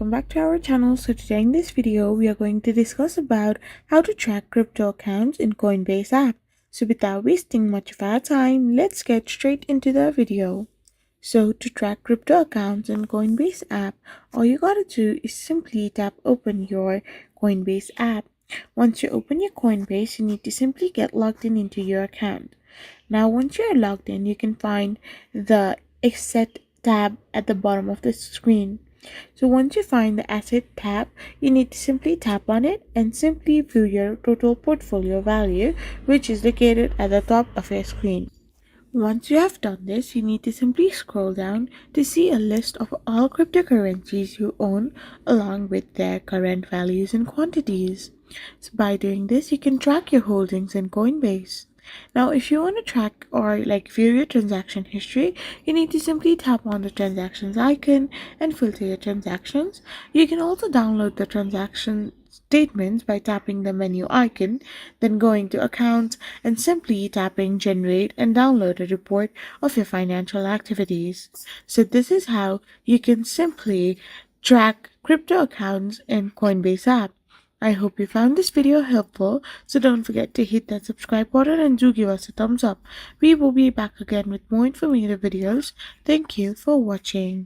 welcome back to our channel. So today in this video we are going to discuss about how to track crypto accounts in Coinbase app. So without wasting much of our time, let's get straight into the video. So to track crypto accounts in Coinbase app, all you gotta do is simply tap open your Coinbase app. Once you open your Coinbase, you need to simply get logged in into your account. Now once you're logged in, you can find the asset tab at the bottom of the screen. So once you find the asset tab, you need to simply tap on it and simply view your total portfolio value, which is located at the top of your screen. Once you have done this, you need to simply scroll down to see a list of all cryptocurrencies you own along with their current values and quantities. So by doing this, you can track your holdings in Coinbase. Now, if you want to track or view your transaction history, you need to simply tap on the transactions icon and filter your transactions. You can also download the transaction statements by tapping the menu icon, then going to accounts and simply tapping generate and download a report of your financial activities. So this is how you can simply track crypto accounts in Coinbase app. I hope you found this video helpful, so don't forget to hit that subscribe button and do give us a thumbs up. We will be back again with more informative videos. Thank you for watching.